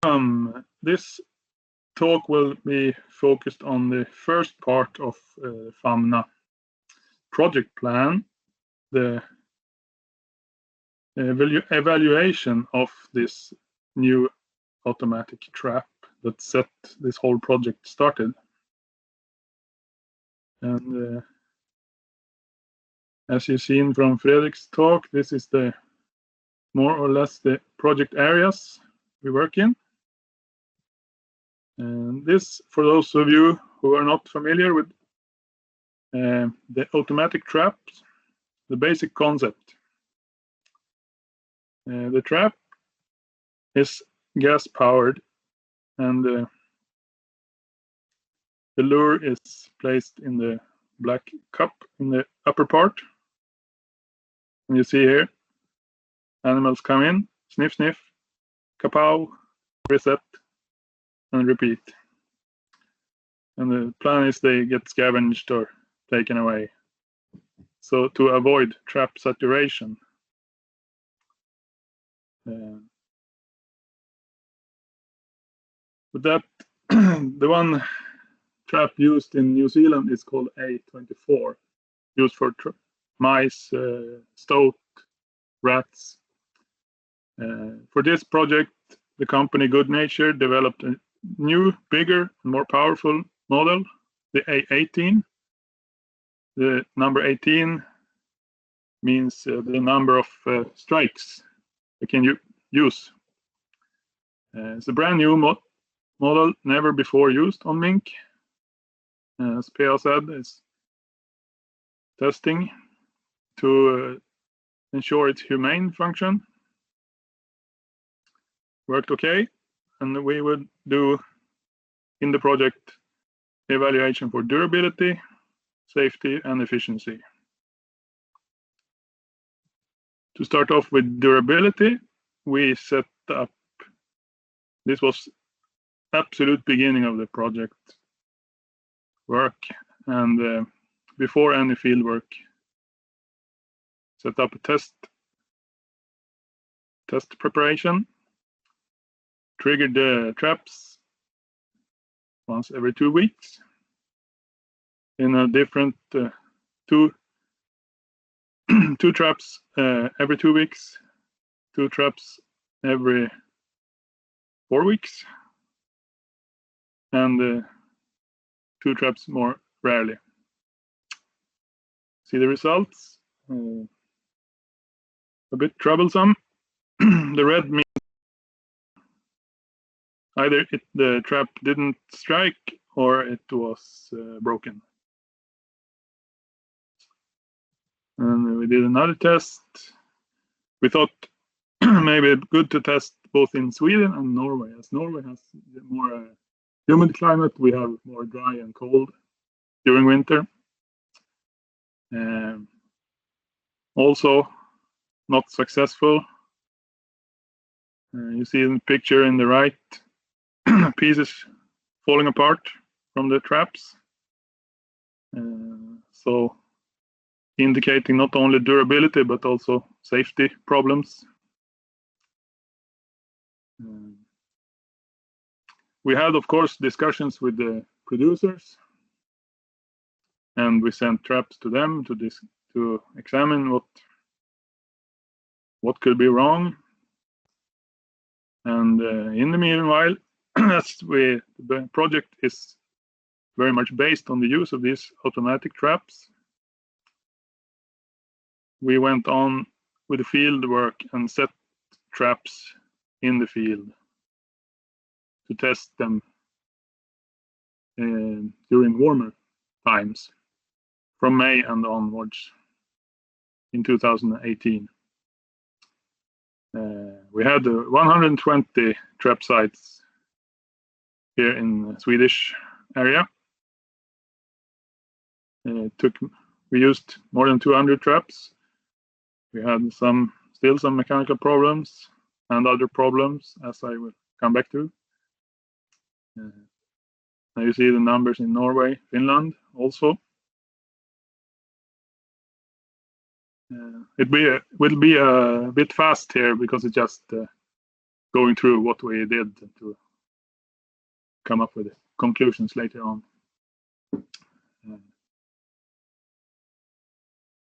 This talk will be focused on the first part of FAMNA project plan, the evaluation of this new automatic trap that set this whole project started. And as you've seen from Fredrik's talk, this is the more or less the project areas we work in. And this, for those of you who are not familiar with the automatic traps, the basic concept. The trap is gas powered, and the lure is placed in the black cup in the upper part. And you see here, animals come in, sniff, sniff, kapow, reset, and repeat. And the plan is they get scavenged or taken away. So to avoid trap saturation. But that the one trap used in New Zealand is called A24, used for mice, stoat, rats. For this project, the company Good Nature developed a new, bigger, and more powerful model, the A18. The number 18 means the number of strikes you can use. It's a brand new model, never before used on mink. As Pia said, it's testing to ensure its humane function. Worked okay, and we would do in the project evaluation for durability, safety, and efficiency. To start off with durability, we set up, this was absolute beginning of the project work, and before any field work, set up a test preparation, triggered the traps once every 2 weeks in a different two traps every 2 weeks, 2 traps every 4 weeks, and 2 traps more rarely. See the results? A bit troublesome. The red means either the trap didn't strike or it was broken. And we did another test. We thought maybe good to test both in Sweden and Norway. As Norway has more humid climate, we have more dry and cold during winter. Also not successful. You see in the picture in the right, pieces falling apart from the traps. So indicating not only durability but also safety problems. We had, of course, discussions with the producers, and we sent traps to them to examine what could be wrong. And in the meanwhile, as the project is very much based on the use of these automatic traps, we went on with the field work and set traps in the field to test them during warmer times from May and onwards in 2018. We had 120 trap sites here in the Swedish area. We used more than 200 traps. We had still some mechanical problems and other problems, as I will come back to. Now you see the numbers in Norway, Finland also. It will be a bit fast here because it's just going through what we did to come up with conclusions later on.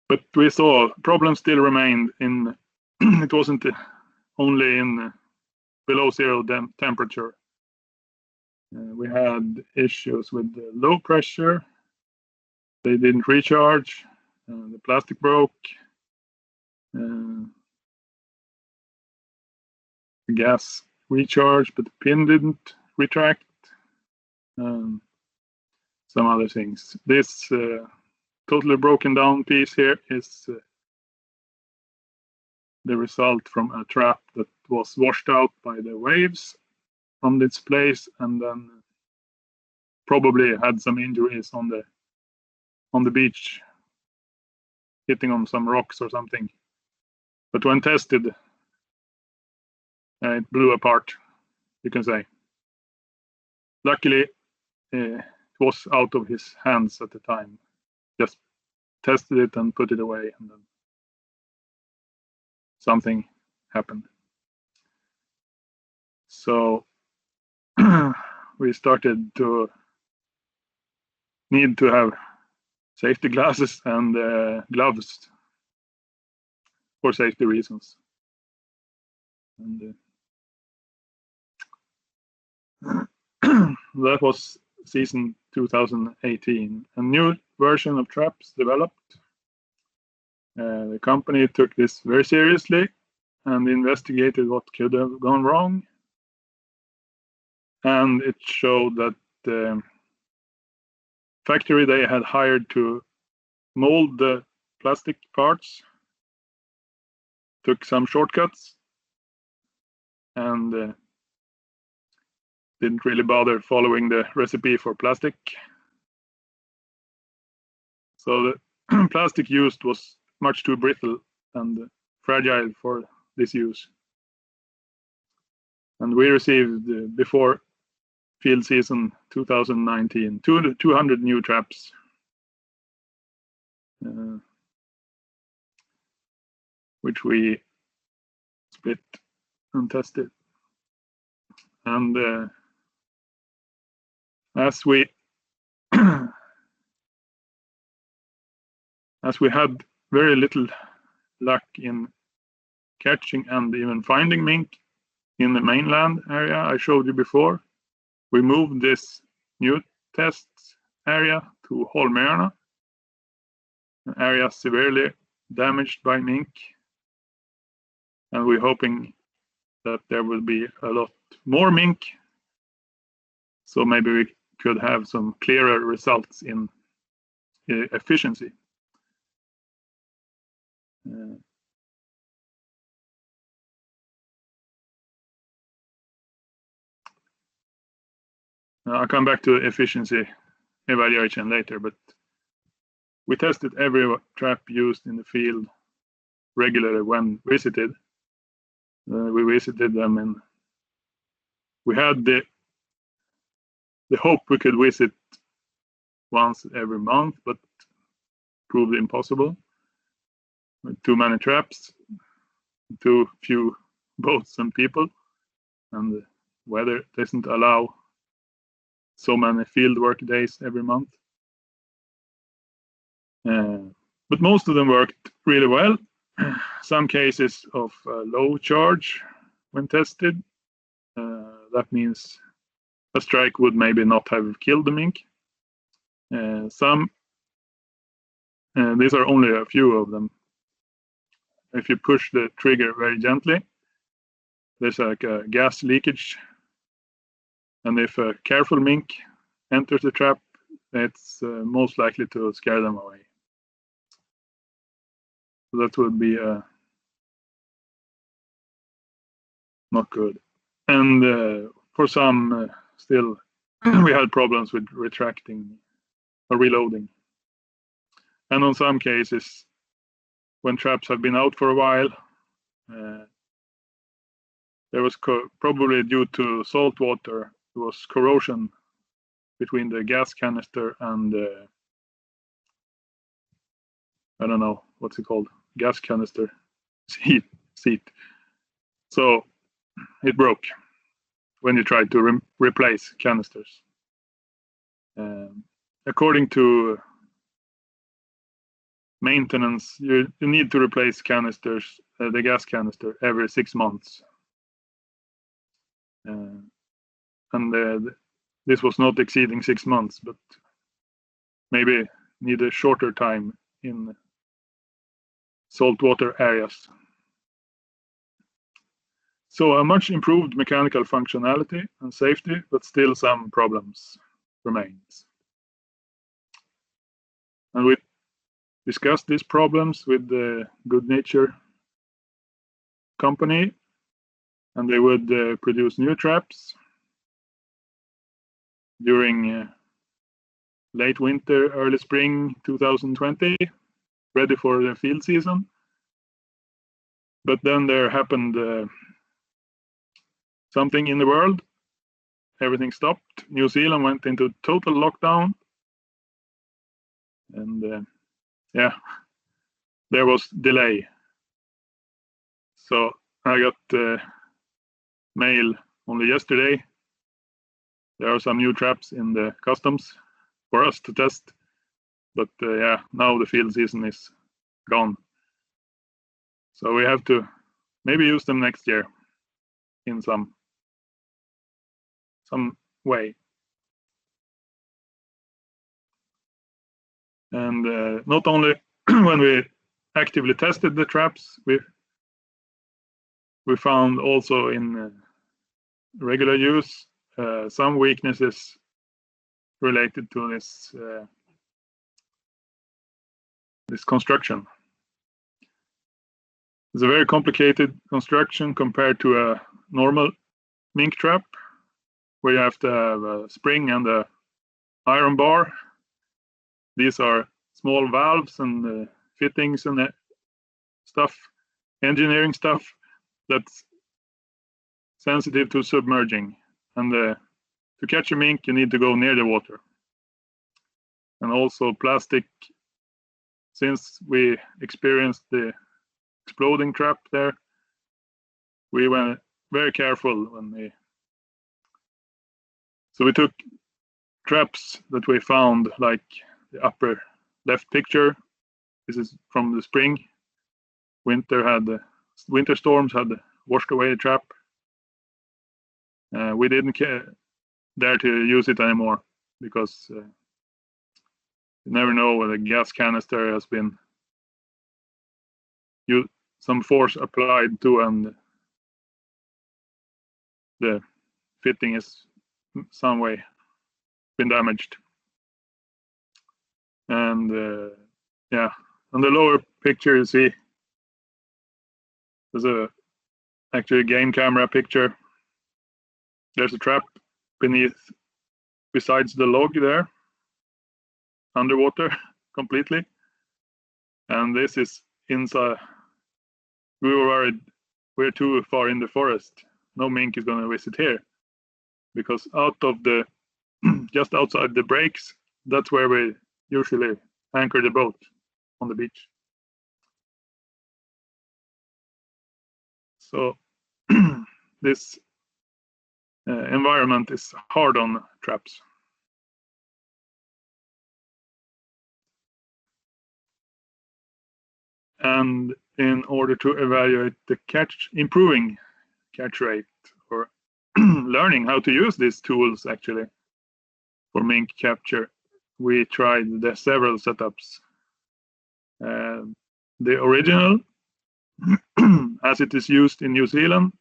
But we saw problems still remained in, it wasn't only in below zero temperature. We had issues with the low pressure. They didn't recharge. The plastic broke. The gas recharged, but the pin didn't retract. Some other things. This totally broken down piece here is the result from a trap that was washed out by the waves from this place, and then probably had some injuries on the beach, hitting on some rocks or something. But when tested, it blew apart, you can say. Luckily, it was out of his hands at the time. Just tested it and put it away, and then something happened. So we started to need to have safety glasses and gloves for safety reasons. And that was season 2018. A new version of traps developed. The company took this very seriously and investigated what could have gone wrong. And it showed that the factory they had hired to mold the plastic parts took some shortcuts and didn't really bother following the recipe for plastic. So the plastic used was much too brittle and fragile for this use. And we received before field season 2019 200 new traps. Which we split and tested. And as we had very little luck in catching and even finding mink in the mainland area I showed you before, we moved this new test area to Holmöarna, an area severely damaged by mink, and we're hoping that there will be a lot more mink, so maybe we could have some clearer results in efficiency. I'll come back to efficiency evaluation later, but we tested every trap used in the field regularly when visited. We visited them, and we had the hope we could visit once every month, but proved impossible. With too many traps, too few boats and people, and the weather doesn't allow so many field work days every month. But most of them worked really well. Some cases of low charge when tested. That means a strike would maybe not have killed the mink. These are only a few of them. If you push the trigger very gently, there's like a gas leakage. And if a careful mink enters the trap, it's most likely to scare them away. So that would be not good. And for some, still, we had problems with retracting or reloading. And on some cases, when traps have been out for a while, there was probably due to salt water, there was corrosion between the gas canister and I don't know what's it called, gas canister seat. So it broke when you tried to replace canisters. According to maintenance, you need to replace canisters, the gas canister, every 6 months. And this was not exceeding 6 months, but maybe need a shorter time in saltwater areas. So a much improved mechanical functionality and safety, but still some problems remains. And we discussed these problems with the Good Nature company, and they would produce new traps during late winter, early spring 2020, ready for the field season. But then there happened something in the world. Everything stopped. New Zealand went into total lockdown. And yeah, there was delay. So I got mail only yesterday. There are some new traps in the customs for us to test. But yeah, now the field season is gone. So we have to maybe use them next year in some way. And not only when we actively tested the traps, we found also in regular use some weaknesses related to this construction. It's a very complicated construction compared to a normal mink trap, where you have to have a spring and a iron bar. These are small valves and fittings and stuff, engineering stuff that's sensitive to submerging. And to catch a mink, you need to go near the water. And also plastic, since we experienced the exploding trap there, we were very careful when we took traps that we found, like the upper left picture. This is from the spring. Winter storms had washed away the trap. We didn't dare to use it anymore because you never know whether the gas canister has been some force applied to, and the fitting is some way been damaged. And yeah, on the lower picture you see there's actually a game camera picture. There's a trap besides the log there, underwater completely. And this is inside. We were worried we're too far in the forest. No mink is going to visit here, because out of the just outside the breaks, that's where we usually anchor the boat on the beach. So this environment is hard on traps. And in order to evaluate the improving catch rate, or learning how to use these tools actually for mink capture, we tried several setups. The original, as it is used in New Zealand,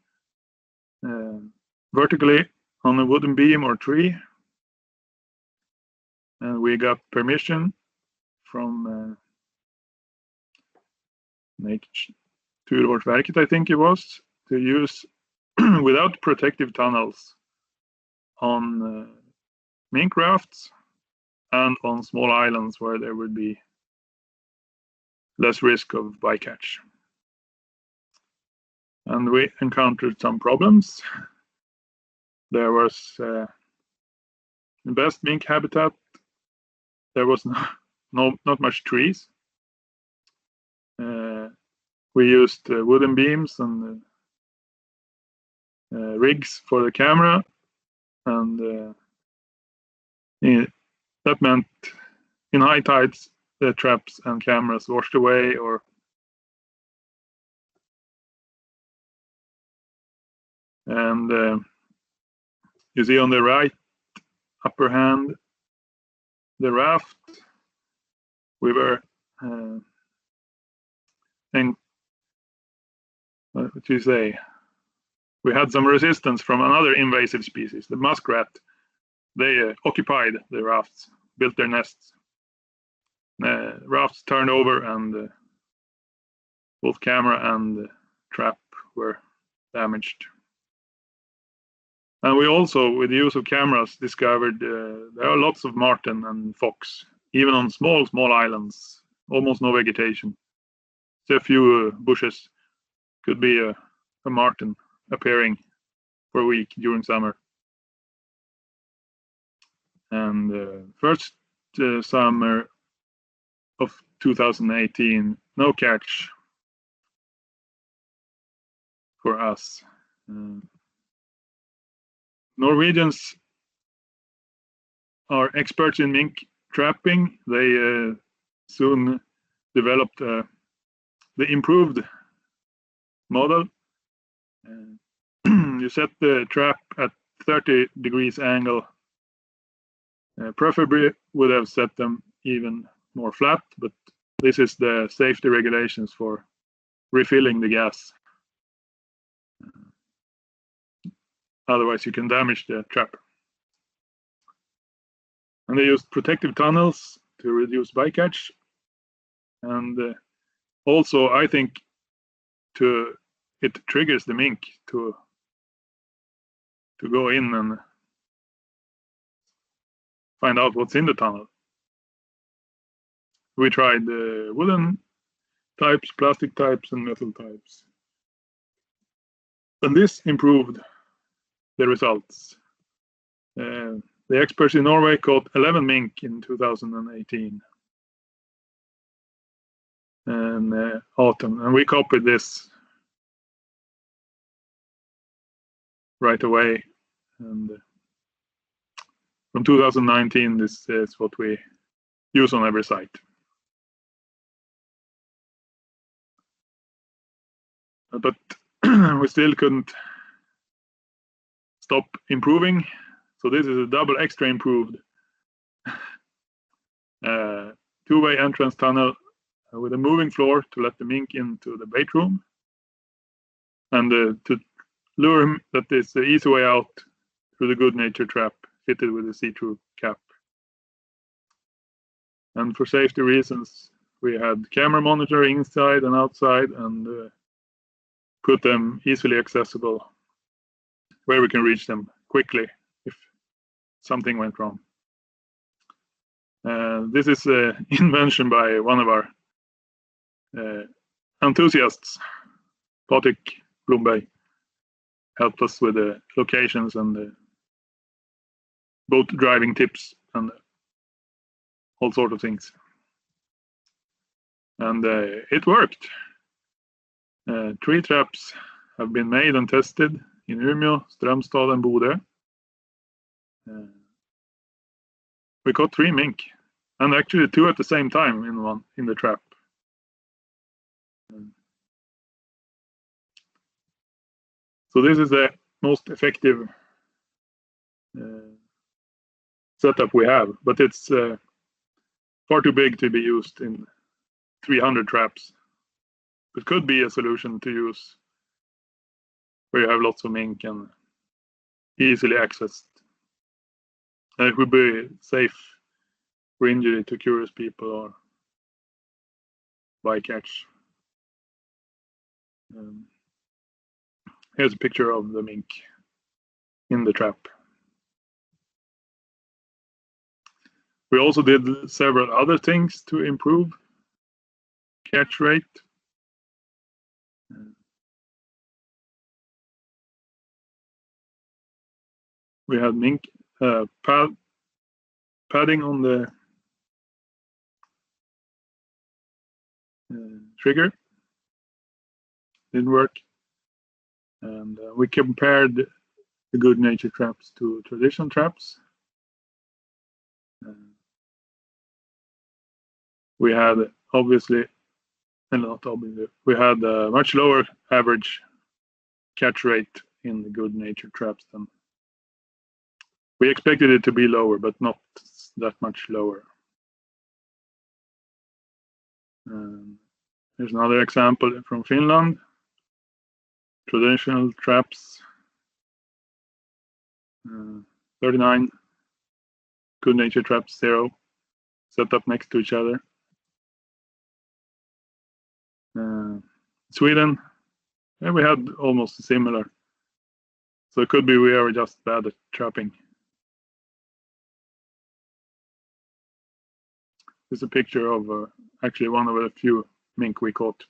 vertically on a wooden beam or tree. And we got permission from Naturvårdsverket, I think it was, to use without protective tunnels on mink rafts and on small islands where there would be less risk of bycatch. And we encountered some problems. There was the best mink habitat. There was not much trees. We used wooden beams and rigs for the camera, and that meant in high tides the traps and cameras washed away, and you see on the right upper hand the raft. We were and what you say? We had some resistance from another invasive species, the muskrat. They occupied the rafts, built their nests. Rafts turned over, and both camera and trap were damaged. And we also, with the use of cameras, discovered there are lots of marten and fox, even on small islands, almost no vegetation. So a few bushes. Could be a marten appearing for a week during summer. And first summer of 2018, no catch for us. Norwegians are experts in mink trapping. They soon developed the improved model. You set the trap at 30 degrees angle. Preferably would have set them even more flat, but this is the safety regulations for refilling the gas. Otherwise you can damage the trap. And they used protective tunnels to reduce bycatch. And also I think it triggers the mink to go in and find out what's in the tunnel. We tried wooden types, plastic types, and metal types. And this improved the results. The experts in Norway caught 11 mink in 2018 and autumn, and we copied this right away. And from 2019, this is what we use on every site. But we still couldn't stop improving. So this is a double extra improved two-way entrance tunnel with a moving floor to let the mink into the bait room, and to lure him that is the easy way out through the good nature trap fitted with a see-through cap. And for safety reasons, we had camera monitor inside and outside, and put them easily accessible where we can reach them quickly if something went wrong. This is an invention by one of our enthusiasts, Patrick Blomberg, helped us with the locations and the boat driving tips and all sorts of things. And it worked. 3 traps have been made and tested in Umeå, Strömstad, and Bodø. We caught 3 mink, and actually 2 at the same time in the trap. So this is the most effective setup we have, but it's far too big to be used in 300 traps. It could be a solution to use where you have lots of mink and easily accessed. And it would be safe for injury to curious people or bycatch. Here's a picture of the mink in the trap. We also did several other things to improve catch rate. We had mink padding on the trigger. Didn't work. And we compared the good nature traps to traditional traps. We had obviously, and not obviously, we had a much lower average catch rate in the good nature traps than we expected it to be lower, but not that much lower. Here's another example from Finland. Traditional traps, 39. Good nature traps, 0. Set up next to each other. Sweden, yeah, we had almost similar. So it could be we are just bad at trapping. This is a picture of actually one of a few mink we caught,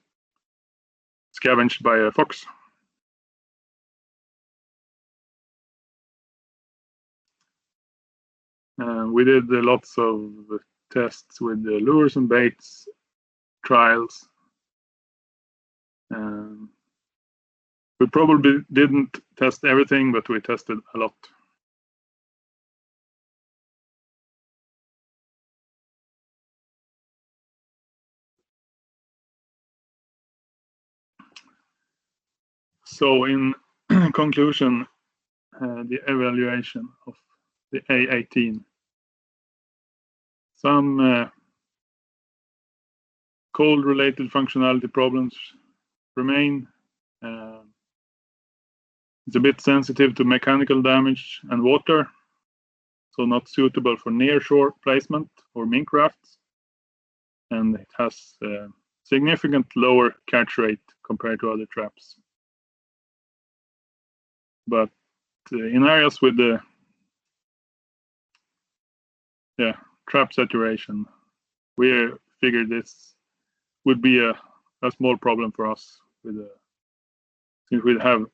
scavenged by a fox. We did lots of tests with the lures and baits, trials. We probably didn't test everything, but we tested a lot. So in conclusion, the evaluation of the A18. Some cold-related functionality problems remain. It's a bit sensitive to mechanical damage and water, so not suitable for near-shore placement or mink rafts. And it has significant lower catch rate compared to other traps. But in areas with the trap saturation, we figured this would be a small problem for us with since we have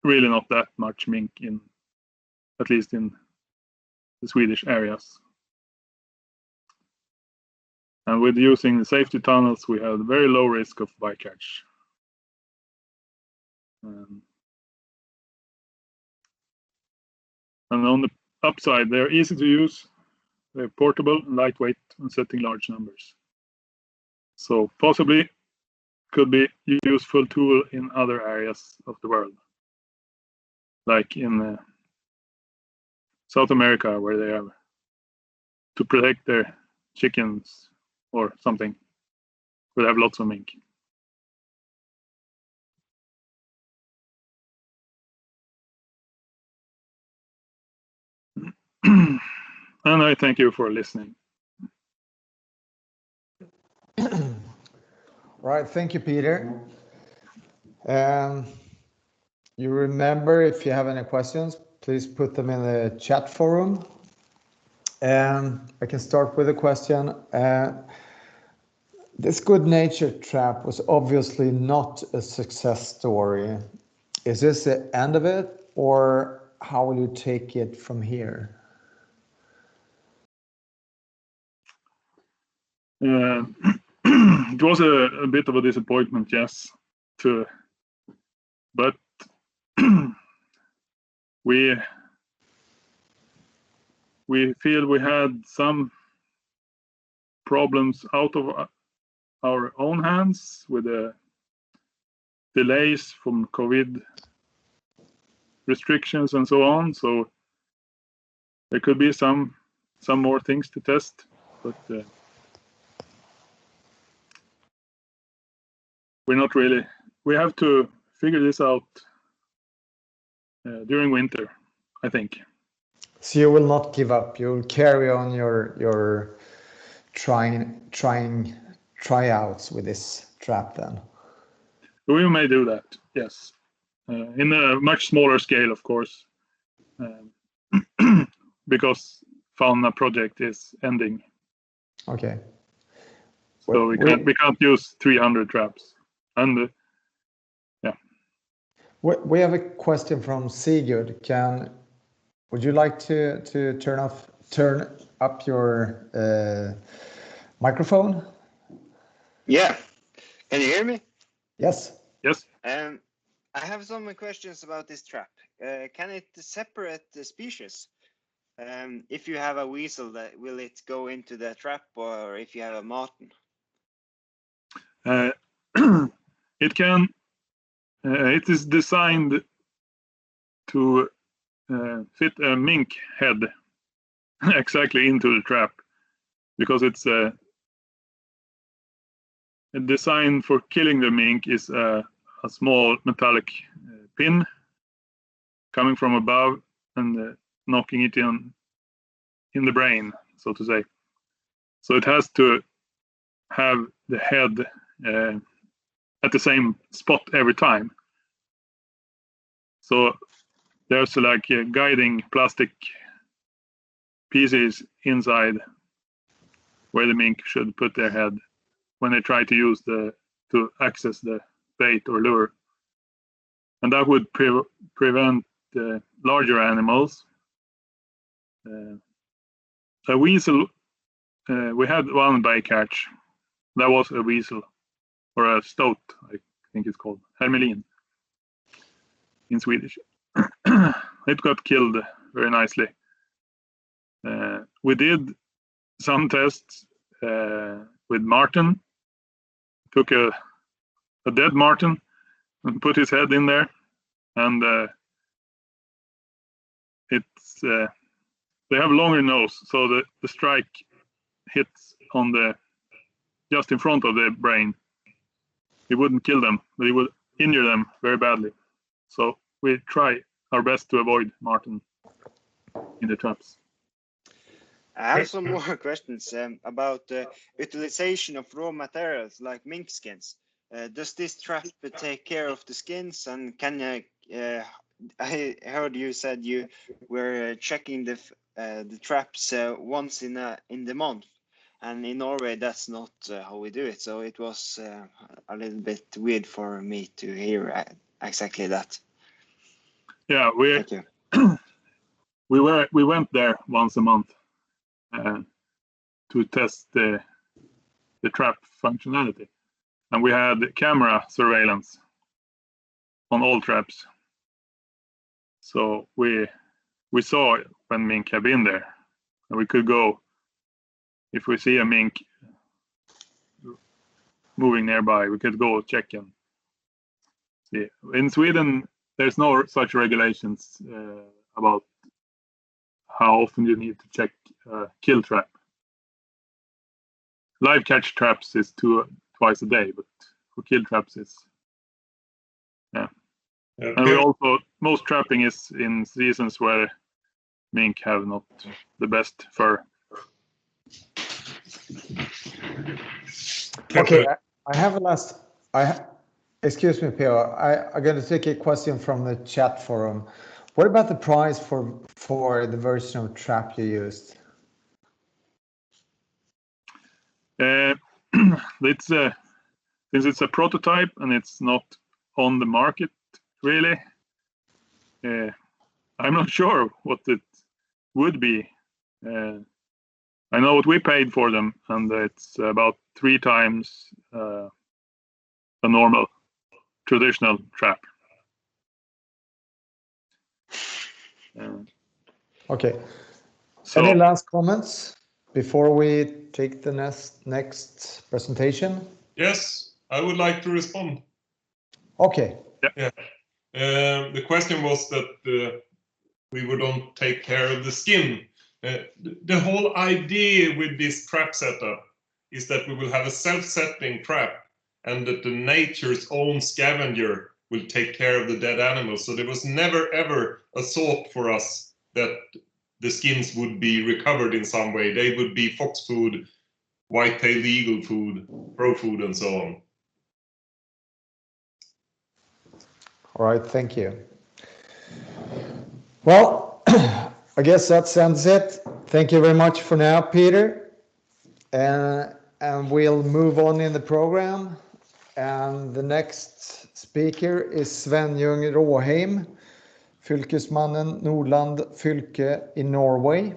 really not that much mink in, at least in the Swedish areas. And with using the safety tunnels, we have very low risk of bycatch. And on the upside, they're easy to use, they're portable, lightweight, and setting large numbers. So possibly could be a useful tool in other areas of the world, like in South America, where they have to protect their chickens or something, where they have lots of mink. And I thank you for listening. Right, thank you, Peter. You remember, if you have any questions, please put them in the chat forum. I can start with a question. This good nature trap was obviously not a success story. Is this the end of it, or how will you take it from here? It was a bit of a disappointment, yes. But we feel we had some problems out of our own hands with the delays from COVID restrictions and so on. So there could be some more things to test, but we're not really. We have to figure this out during winter, I think. So you will not give up. You will carry on your tryouts with this trap then. We may do that, yes, in a much smaller scale, of course, because Fauna project is ending. Okay. So we can't use 300 traps, and yeah. We have a question from Sigurd. Would you like to turn up your microphone? Yeah. Can you hear me? Yes. Yes. I have some questions about this trap. Can it separate the species? If you have a weasel, will it go into the trap, or if you have a marten? It can. It is designed to fit a mink head exactly into the trap, because it's a design for killing the mink is a small metallic pin coming from above and knocking it in the brain, so to say. So it has to have the head at the same spot every time. So there's like guiding plastic pieces inside where the mink should put their head when they try to use to access the bait or lure, and that would prevent larger animals. A weasel, we had one bycatch. That was a weasel, or a stoat, I think it's called, hermelin in Swedish. It got killed very nicely. We did some tests with marten. Took a dead marten and put his head in there, and it's they have longer nose, so the strike hits on just in front of the brain. It wouldn't kill them, but it would injure them very badly. So we try our best to avoid marten in the traps. I have some more questions about the utilization of raw materials like mink skins. Does this trap take care of the skins, and can I heard you said you were checking the traps once in the month, and in Norway that's not how we do it. So it was a little bit weird for me to hear exactly that. Yeah, Thank you. we went there once a month to test the trap functionality, and we had camera surveillance on all traps. So we saw when mink have been there, and we could go if we see a mink moving nearby. We could go check and see. In Sweden, there's no such regulations about how often you need to check kill trap. Live catch traps is twice a day, but for kill traps it's and we also, most trapping is in seasons where mink have not the best fur. Okay, I have a last. Excuse me, P.O. I'm going to take a question from the chat forum. What about the price for the version of trap you used? It's since it's a prototype and it's not on the market really. I'm not sure what it would be. I know what we paid for them, and it's about 3 times a normal traditional trap. Okay. So, any last comments before we take the next presentation? Yes, I would like to respond. Okay. Yeah. The question was that we don't take care of the skin. The whole idea with this trap setup is that we will have a self-settling trap, and that the nature's own scavenger will take care of the dead animals. So there was never ever a thought for us that the skins would be recovered in some way. They would be fox food, white-tailed eagle food, crow food, and so on. All right, thank you. Well, I guess that ends it. Thank you very much for now, Peter. And we'll move on in the program. And the next speaker is Sven-Jung Råheim, fylkesmannen Nordland fylke in Norway.